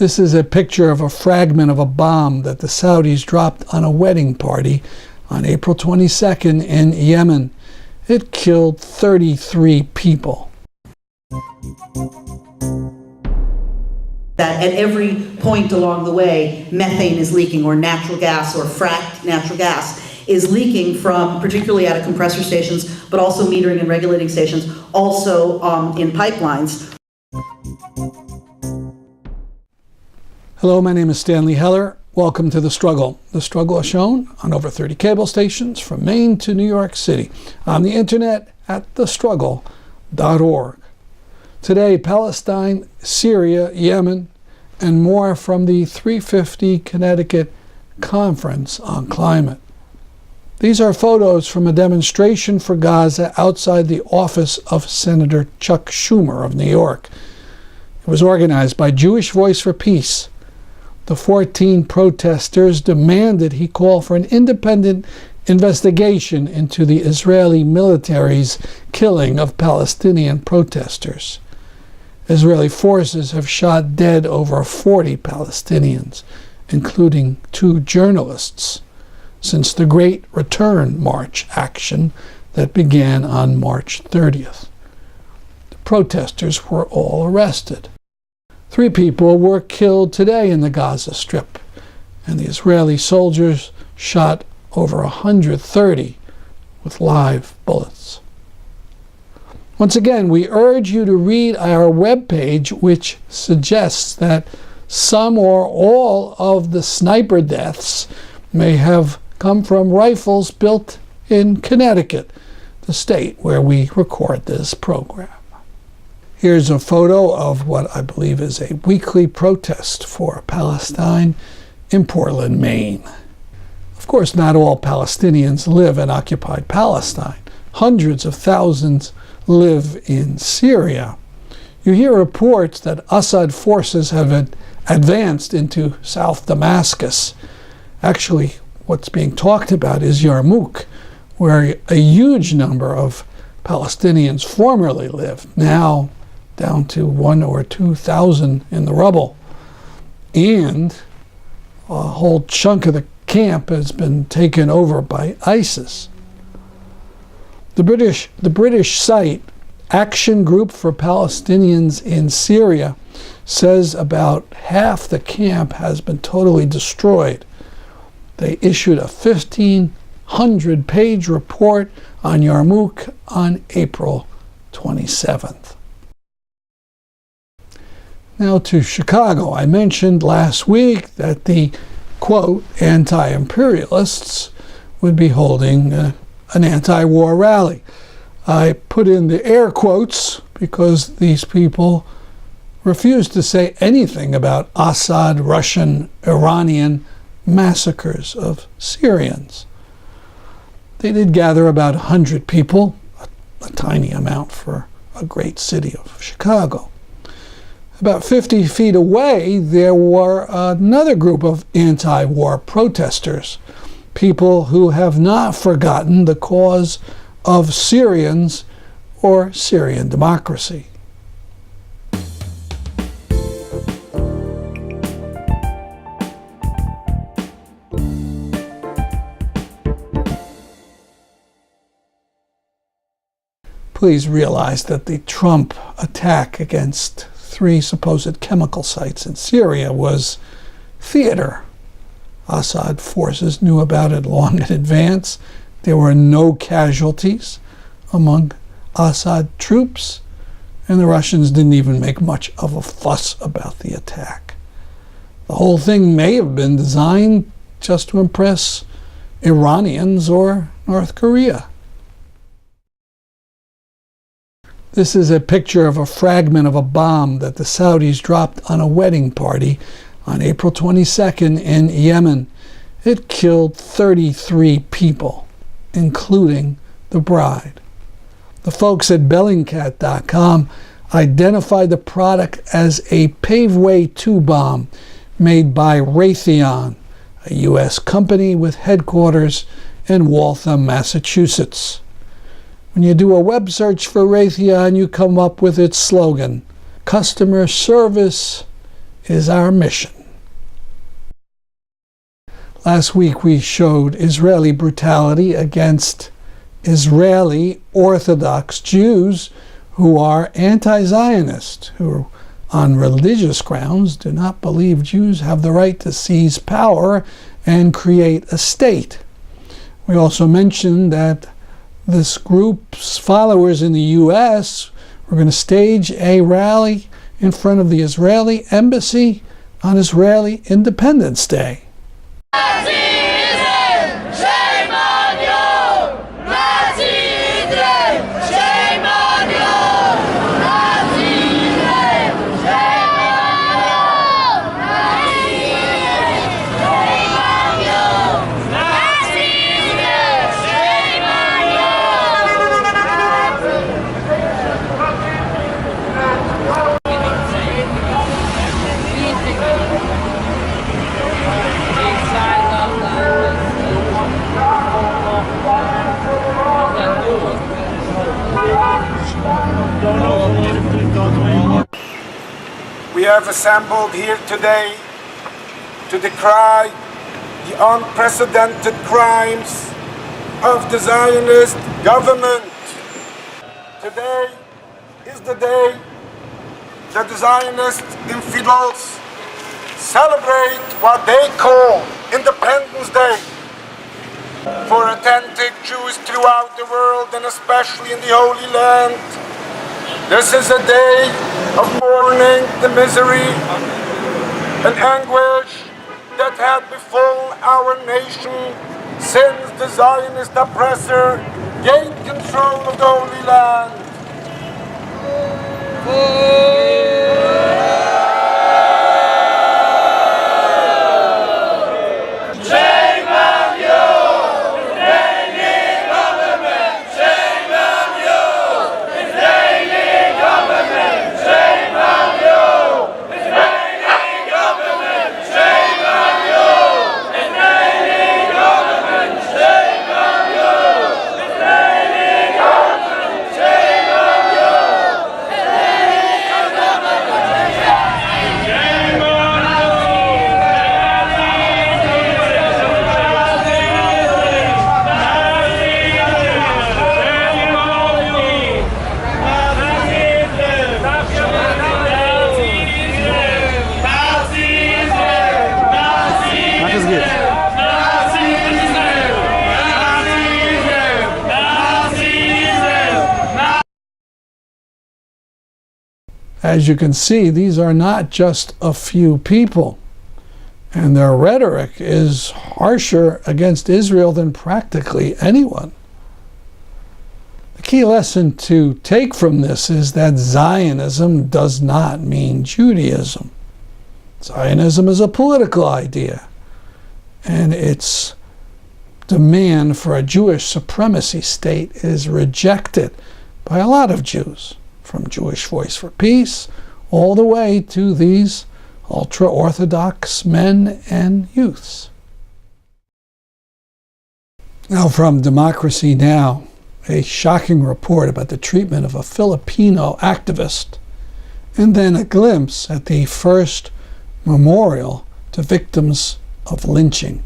This is a picture of a fragment of a bomb that the Saudis dropped on a wedding party on April 22nd in Yemen. It killed 33 people. That at every point along the way, methane is leaking, or natural gas, or fracked natural gas is leaking from, particularly out of compressor stations, but also metering and regulating stations, also in pipelines. Hello, my name is Stanley Heller. Welcome to The Struggle. The Struggle is shown on over 30 cable stations from Maine to New York City, on the internet at thestruggle.org. Today, Palestine, Syria, Yemen, and more from the 350 Connecticut Conference on Climate. These are photos from a demonstration for Gaza outside the office of Senator Chuck Shumer of New York. It was organized by Jewish Voice for Peace. The 14 protesters demanded he call for an independent investigation into the Israeli military's killing of Palestinian protesters. Israeli forces have shot dead over 40 Palestinians, including 2 journalists, since the Great Return March action that began on March 30th. The protesters were all arrested. 3 people were killed today in the Gaza Strip, and the Israeli soldiers shot over 130 with live bullets. Once again, we urge you to read our webpage, which suggests that some or all of the sniper deaths may have come from rifles built in Connecticut, the state where we record this program. Here's a photo of what I believe is a weekly protest for Palestine in Portland, Maine. Of course, not all Palestinians live in occupied Palestine. Hundreds of thousands live in Syria. You hear reports that Assad forces have advanced into South Damascus. Actually, what's being talked about is Yarmouk, where a huge number of Palestinians formerly lived, now down to 1,000 or 2,000 in the rubble. And a whole chunk of the camp has been taken over by ISIS. The British site Action Group for Palestinians in Syria says about half the camp has been totally destroyed. They issued a 1,500-page report on Yarmouk on April 27th. Now to Chicago. I mentioned last week that the, quote, anti-imperialists would be holding an anti-war rally. I put in the air quotes because these people refused to say anything about Assad, Russian, Iranian massacres of Syrians. They did gather about 100 people, a tiny amount for a great city of Chicago. About 50 feet away, there were another group of anti-war protesters, people who have not forgotten the cause of Syrians or Syrian democracy. Please realize that the Trump attack against 3 supposed chemical sites in Syria was theater. Assad forces knew about it long in advance. There were no casualties among Assad troops, and the Russians didn't even make much of a fuss about the attack. The whole thing may have been designed just to impress Iranians or North Korea. This is a picture of a fragment of a bomb that the Saudis dropped on a wedding party on April 22nd in Yemen. It killed 33 people, including the bride. The folks at Bellingcat.com identified the product as a Paveway 2 bomb made by Raytheon, a U.S. company with headquarters in Waltham, Massachusetts. When you do a web search for Raytheon, you come up with its slogan, "Customer service is our mission. Last week we showed Israeli brutality against Israeli Orthodox Jews who are anti-Zionist, who on religious grounds do not believe Jews have the right to seize power and create a state. We also mentioned that this group's followers in the U.S. were going to stage a rally in front of the Israeli embassy on Israeli Independence Day. We have assembled here today to decry the unprecedented crimes of the Zionist government. Today is the day that the Zionist infidels celebrate what they call Independence Day. For authentic Jews throughout the world, and especially in the Holy Land, this is a day of mourning the misery and anguish that had befallen our nation since the Zionist oppressor gained control of the Holy Land. As you can see, these are not just a few people, and their rhetoric is harsher against Israel than practically anyone. The key lesson to take from this is that Zionism does not mean Judaism. Zionism is a political idea, and its demand for a Jewish supremacy state is rejected by a lot of Jews, from Jewish Voice for Peace all the way to these ultra-Orthodox men and youths. Now from Democracy Now!, a shocking report about the treatment of a Filipino activist, and then a glimpse at the first memorial to victims of lynching.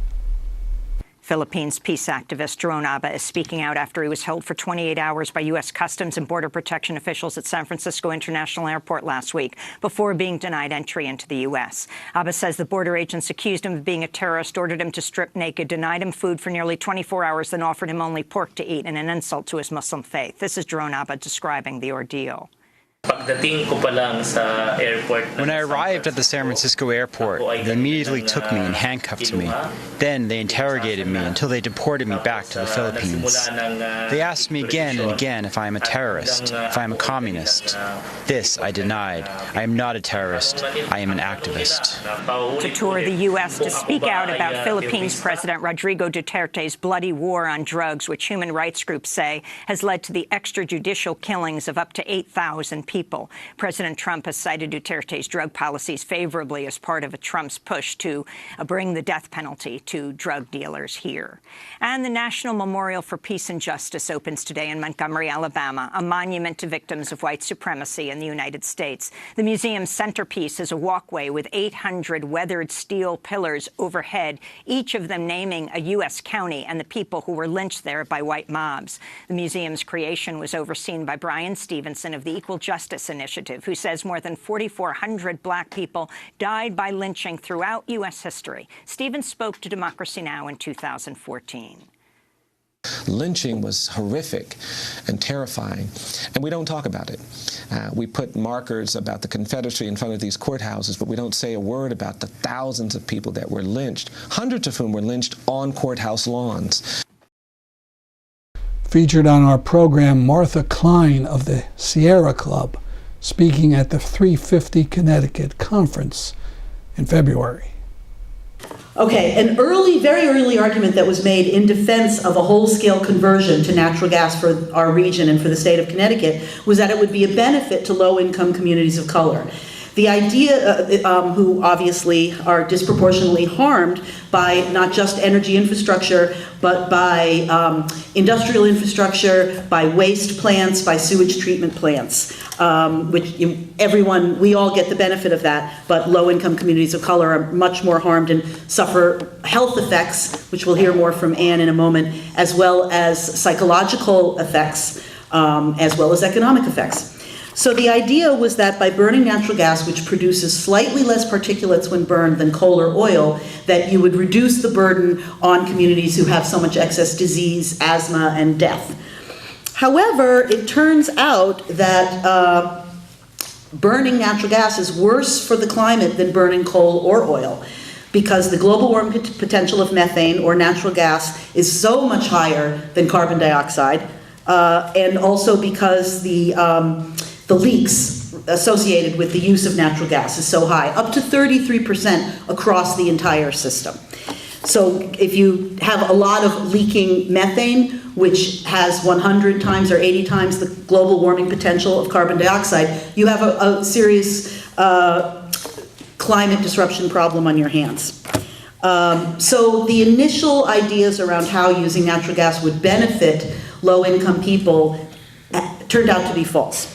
Philippines peace activist Jerome Abba is speaking out after he was held for 28 hours by U.S. Customs and Border Protection officials at San Francisco International Airport last week before being denied entry into the U.S. Abba says the border agents accused him of being a terrorist, ordered him to strip naked, denied him food for nearly 24 hours, then offered him only pork to eat in an insult to his Muslim faith. This is Jerome Abba describing the ordeal. When I arrived at the San Francisco airport, they immediately took me and handcuffed me. Then they interrogated me until they deported me back to the Philippines. They asked me again and again if I am a terrorist, if I am a communist. This I denied. I am not a terrorist. I am an activist. To tour the U.S. to speak out about Philippines President Rodrigo Duterte's bloody war on drugs, which human rights groups say has led to the extrajudicial killings of up to 8,000 people. people. President Trump has cited Duterte's drug policies favorably as part of Trump's push to bring the death penalty to drug dealers here. And the National Memorial for Peace and Justice opens today in Montgomery, Alabama, a monument to victims of white supremacy in the United States. The museum's centerpiece is a walkway with 800 weathered steel pillars overhead, each of them naming a U.S. county and the people who were lynched there by white mobs. The museum's creation was overseen by Brian Stevenson of the Equal Justice Initiative, who says more than 4,400 black people died by lynching throughout U.S. history. Stevens spoke to Democracy Now! In 2014. Lynching was horrific and terrifying, and we don't talk about it. We put markers about the Confederacy in front of these courthouses, but we don't say a word about the thousands of people that were lynched, hundreds of whom were lynched on courthouse lawns. Featured on our program, Martha Klein of the Sierra Club, speaking at the 350 Connecticut Conference in February. Okay, an very early argument that was made in defense of a whole-scale conversion to natural gas for our region and for the state of Connecticut was that it would be a benefit to low-income communities of color. The idea, who obviously are disproportionately harmed by not just energy infrastructure, but by industrial infrastructure, by waste plants, by sewage treatment plants, which we all get the benefit of that, but low-income communities of color are much more harmed and suffer health effects, which we'll hear more from Ann in a moment, as well as psychological effects, as well as economic effects. So the idea was that by burning natural gas, which produces slightly less particulates when burned than coal or oil, that you would reduce the burden on communities who have so much excess disease, asthma, and death. However, it turns out that burning natural gas is worse for the climate than burning coal or oil, because the global warming potential of methane or natural gas is so much higher than carbon dioxide, and also because the leaks associated with the use of natural gas is so high, up to 33% across the entire system. So if you have a lot of leaking methane, which has 100 times or 80 times the global warming potential of carbon dioxide, you have a serious climate disruption problem on your hands. So the initial ideas around how using natural gas would benefit low-income people turned out to be false.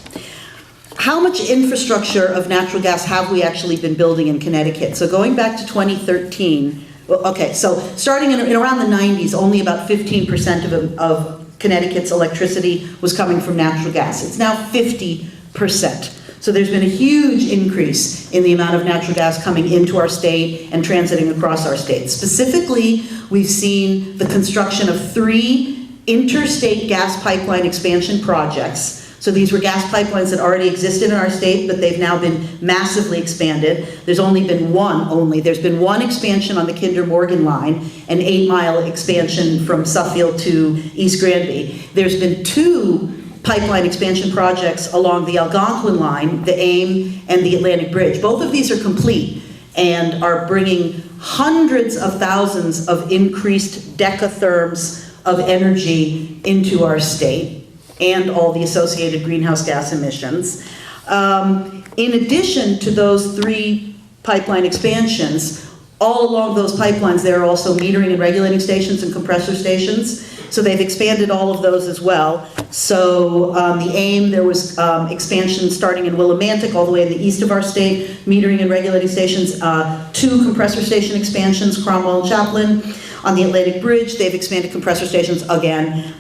How much infrastructure of natural gas have we actually been building in Connecticut? So going back to 2013, okay, so starting in around the 90s, only about 15% of Connecticut's electricity was coming from natural gas. It's now 50%. So there's been a huge increase in the amount of natural gas coming into our state and transiting across our state. Specifically, we've seen the construction of 3 interstate gas pipeline expansion projects. So these were gas pipelines that already existed in our state, but they've now been massively expanded. There's only been one expansion on the Kinder Morgan line, an 8-mile expansion from Suffield to East Granby. There's been 2 pipeline expansion projects along the Algonquin line, the AIM and the Atlantic Bridge. Both of these are complete and are bringing hundreds of thousands of increased decatherms of energy into our state, and all the associated greenhouse gas emissions. In addition to those 3 pipeline expansions, all along those pipelines there are also metering and regulating stations and compressor stations. So they've expanded all of those as well. So the AIM, there was expansion starting in Willimantic all the way in the east of our state, metering and regulating stations, 2 compressor station expansions, Cromwell and Chaplin. On the Atlantic Bridge, they've expanded compressor stations again.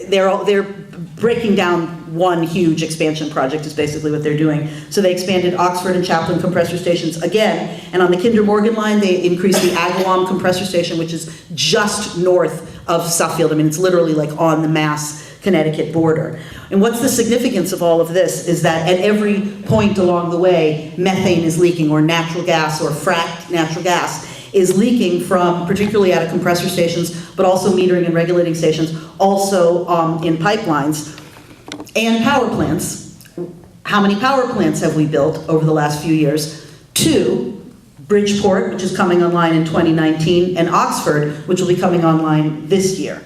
They're breaking down one huge expansion project is basically what they're doing. So they expanded Oxford and Chaplin compressor stations again, and on the Kinder Morgan line they increased the Agawam compressor station, which is just north of Suffield. I mean, it's literally like on the Mass-Connecticut border. And what's the significance of all of this is that at every point along the way, methane is leaking, or natural gas, or fracked natural gas is leaking from, particularly out of compressor stations, but also metering and regulating stations, also in pipelines, and power plants. How many power plants have we built over the last few years? 2, Bridgeport, which is coming online in 2019, and Oxford, which will be coming online this year.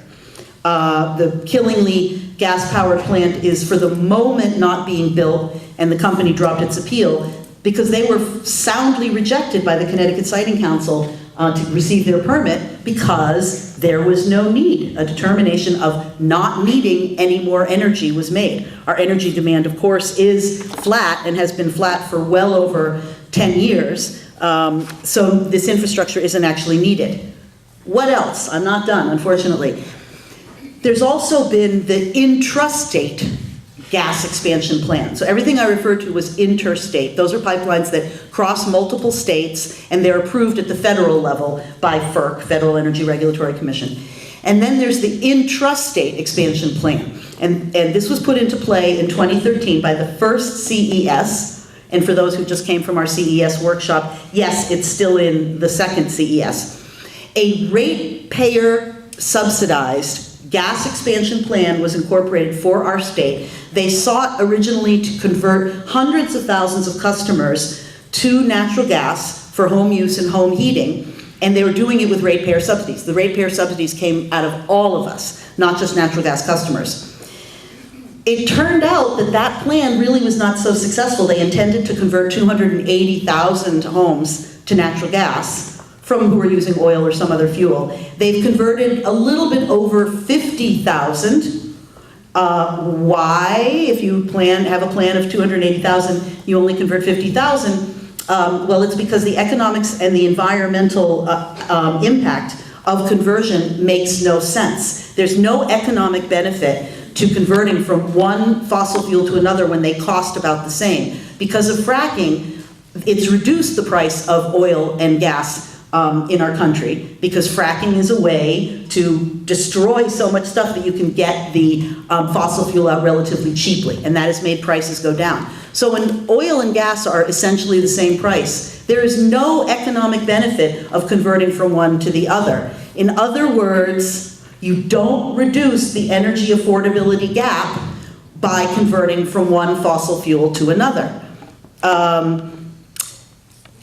The Killingly gas-powered plant is for the moment not being built, and the company dropped its appeal because they were soundly rejected by the Connecticut Siting Council to receive their permit because there was no need. A determination of not needing any more energy was made. Our energy demand, of course, is flat and has been flat for well over 10 years. So this infrastructure isn't actually needed. What else? I'm not done, unfortunately. There's also been the intrastate gas expansion plan. So everything I referred to was interstate. Those are pipelines that cross multiple states, and they're approved at the federal level by FERC, Federal Energy Regulatory Commission. And then there's the intrastate expansion plan. And this was put into play in 2013 by the first CES. And for those who just came from our CES workshop, yes, it's still in the second CES. A ratepayer subsidized gas expansion plan was incorporated for our state. They sought originally to convert hundreds of thousands of customers to natural gas for home use and home heating, and they were doing it with ratepayer subsidies. The ratepayer subsidies came out of all of us, not just natural gas customers. It turned out that that plan really was not so successful. They intended to convert 280,000 homes to natural have who were using oil or some other fuel. They've converted a little bit over 50,000. Why? If you have a plan of 280,000, you only convert 50,000. Well, it's because the economics and the environmental impact of conversion makes no sense. There's no economic benefit to converting from one fossil fuel to another when they cost about the same. Because of fracking, it's reduced the price of oil and gas in our country, because fracking is a way to destroy so much stuff that you can get the fossil fuel out relatively cheaply, and that has made prices go down. So when oil and gas are essentially the same price, there is no economic benefit of converting from one to the other. In other words, you don't reduce the energy affordability gap by converting from one fossil fuel to another.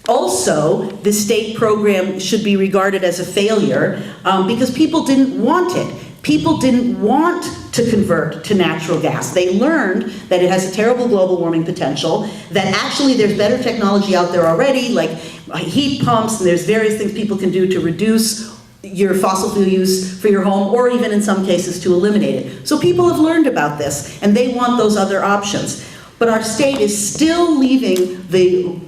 Also, the state program should be regarded as a failure because people didn't want it. People didn't want to convert to natural gas. They learned that it has a terrible global warming potential, that actually there's better technology out there already, like heat pumps, and there's various things people can do to reduce your fossil fuel use for your home, or even in some cases to eliminate it. So people have learned about this, and they want those other options. But our state is still leaving the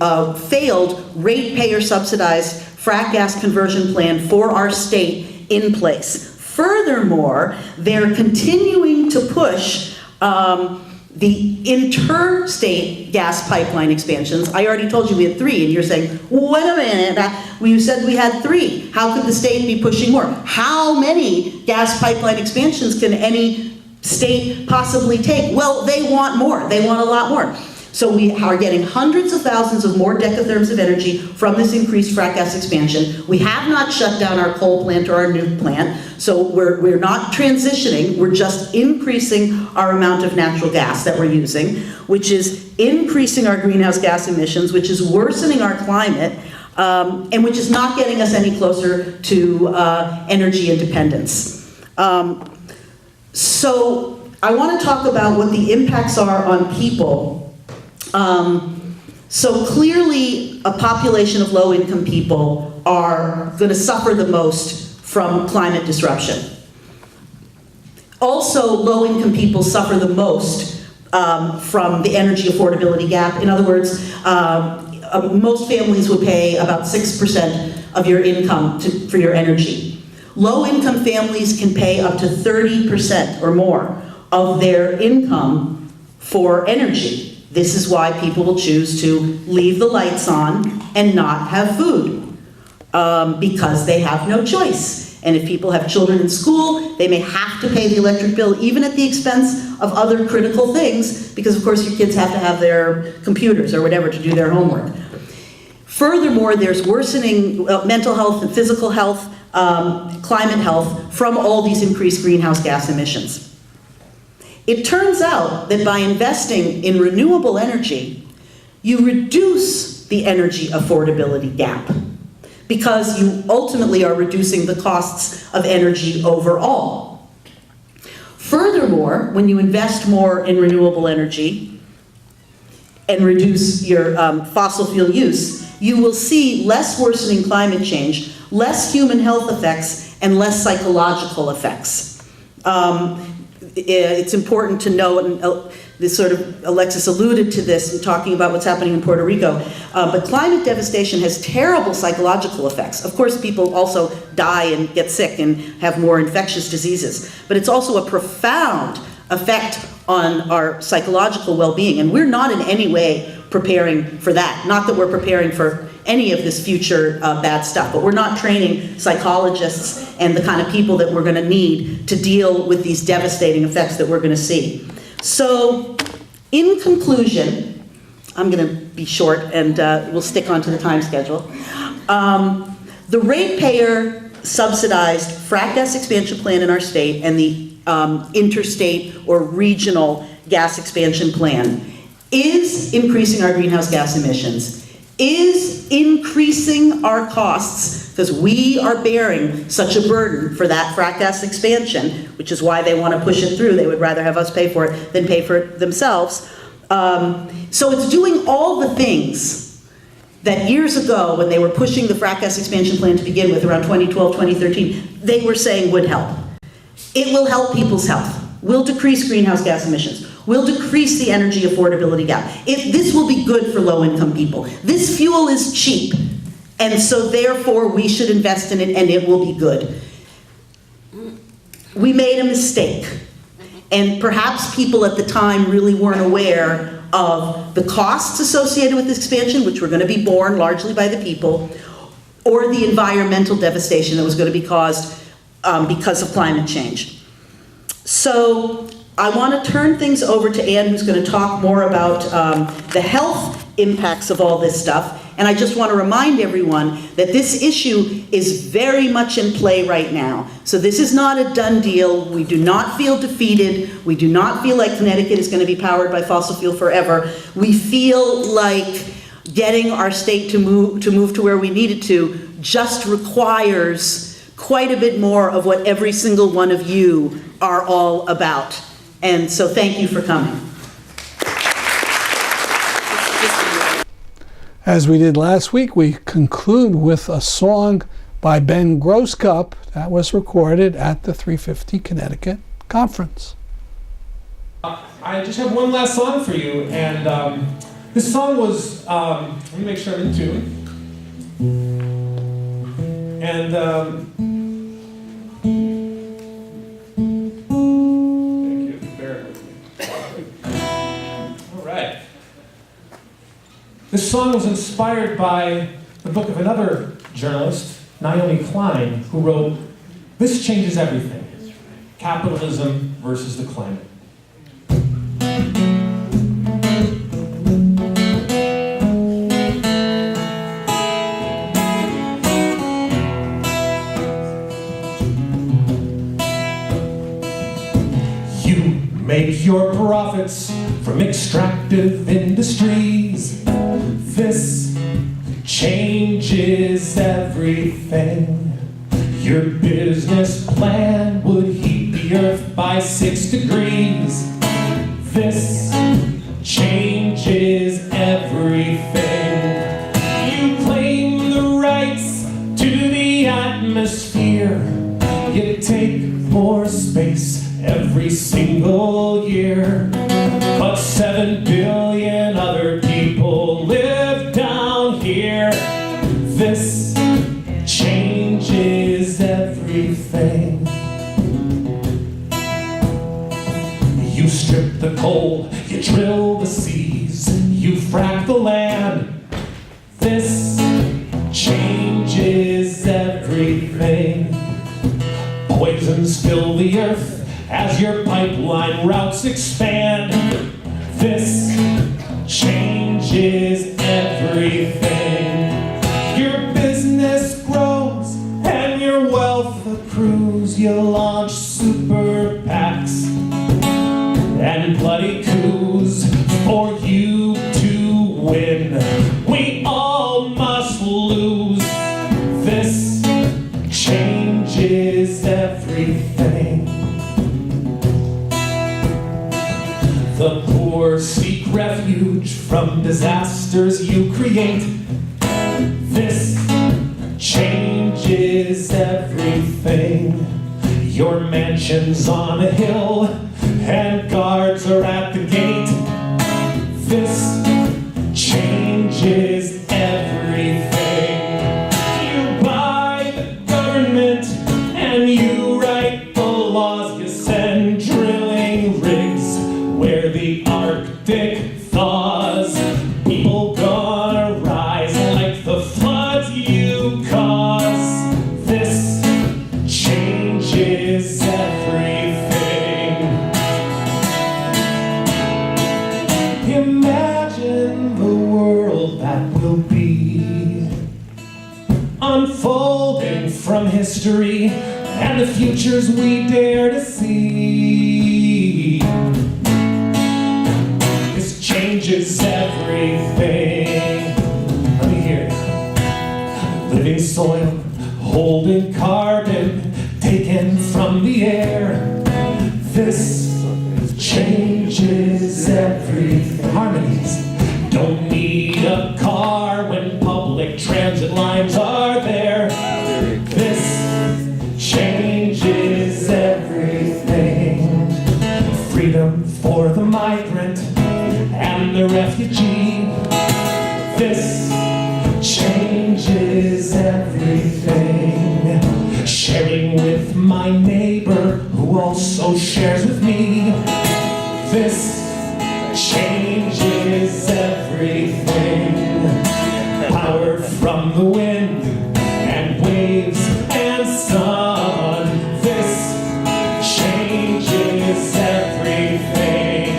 failed ratepayer subsidized frac gas conversion plan for our state in place. Furthermore, they're continuing to push the interstate gas pipeline expansions. I already told you we had 3, and you're saying, wait a minute, you said we had 3. How could the state be pushing more? How many gas pipeline expansions can any state possibly take? Well, they want more. They want a lot more. So we are getting hundreds of thousands of more decatherms of energy from this increased frac gas expansion. We have not shut down our coal plant or our nuke plant, so we're not transitioning. We're just increasing our amount of natural gas that we're using, which is increasing our greenhouse gas emissions, which is worsening our climate, and which is not getting us any closer to energy independence. So I want to talk about what the impacts are on people. So clearly a population of low-income people are going to suffer the most from climate disruption. Also, low-income people suffer the most from the energy affordability gap. In other words, most families would pay about 6% of your income for your energy. Low-income families can pay up to 30% or more of their income for energy. This is why people will choose to leave the lights on and not have food, because they have no choice. And if people have children in school, they may have to pay the electric bill, even at the expense of other critical things, because of course your kids have to have their computers or whatever to do their homework. Furthermore, there's worsening mental health and physical health, climate health from all these increased greenhouse gas emissions. It turns out that by investing in renewable energy, you reduce the energy affordability gap, because you ultimately are reducing the costs of energy overall. Furthermore, when you invest more in renewable energy and reduce your fossil fuel use, you will see less worsening climate change, less human health effects, and less psychological effects. It's important to note, and this sort of, Alexis alluded to this in talking about what's happening in Puerto Rico, but climate devastation has terrible psychological effects. Of course, people also die and get sick and have more infectious diseases, but it's also a profound effect on our psychological well-being, and we're not in any way preparing for that. Not that we're preparing for any of this future bad stuff, but we're not training psychologists and the kind of people that we're going to need to deal with these devastating effects that we're going to see. So, in conclusion, I'm going to be short and we'll stick onto the time schedule. The ratepayer subsidized frac gas expansion plan in our state and the interstate or regional gas expansion plan is increasing our greenhouse gas emissions, is increasing our costs, because we are bearing such a burden for that frac gas expansion, which is why they want to push it through. They would rather have us pay for it than pay for it themselves. So it's doing all the things that years ago, when they were pushing the frac gas expansion plan to begin with, around 2012, 2013, they were saying would help. It will help people's health, will decrease greenhouse gas emissions, will decrease the energy affordability gap. This will be good for low-income people. This fuel is cheap, and so therefore we should invest in it and it will be good. We made a mistake, and perhaps people at the time really weren't aware of the costs associated with this expansion, which were going to be borne largely by the people, or the environmental devastation that was going to be caused because of climate change. So I want to turn things over to Anne, who's going to talk more about the health impacts of all this stuff. And I just want to remind everyone that this issue is very much in play right now. So this is not a done deal. We do not feel defeated. We do not feel like Connecticut is going to be powered by fossil fuel forever. We feel like getting our state to move to where we needed to just requires quite a bit more of what every single one of you are all about. And so thank you for coming. As we did last week, we conclude with a song by Ben Grosscup that was recorded at the 350 Connecticut Conference. I just have one last song for you, and this song was, let me make sure I'm in tune. And thank you, bear with me. All right. This song was inspired by the book of another journalist, Naomi Klein, who wrote, "This Changes Everything, Capitalism versus the Climate." You make your profits from extractive industries. This changes everything. Your business plan would heat the earth by 6 degrees. This changes everything. You claim the rights to the atmosphere. You take more space every single year. But 7 billion other people live down here. This changes everything. You strip the coal, you drill the seas, you frack the land. This changes everything. Poisons fill the earth as your pipeline routes expand. This changes everything. Your business grows and your wealth accrues. You launch super PACs and bloody coups for you to win. We all must lose. This changes everything. The poor seek refuge from disasters you create. This changes everything. Your mansion's on a hill and guards are at the gate. This changes everything. You buy the government and you write the laws. You send drilling rigs where the Arctic thaws. People gonna rise like the floods you cause. This changes everything. Imagine the world that will be unfolding from history and the futures we dare to see. This changes everything. Let me hear it. Living soil, holding carbon, taken from the air. This changes everything. Harmonies. Don't need a car when public transit lines are there. This changes everything. Freedom for the migrant and the refugee. This changes everything. Sharing with my neighbor who also shares with me. This changes everything. Power from the wind and waves and sun. This changes everything.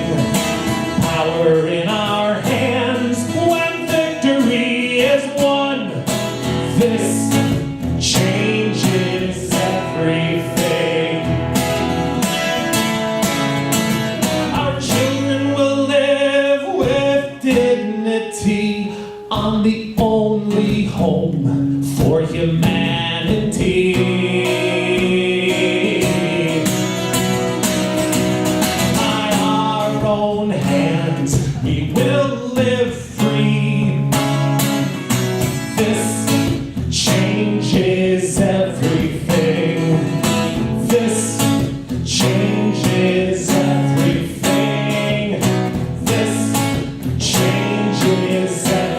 Power in our hands when victory is won. This changes everything. Our children will live with dignity on the only home for humanity. By our own hands, we will live free. This changes everything. This changes everything. This changes everything.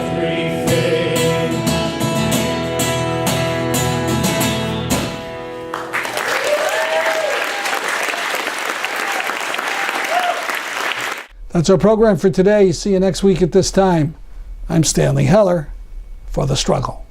That's our program for today. See you next week at this time. I'm Stanley Heller for The Struggle.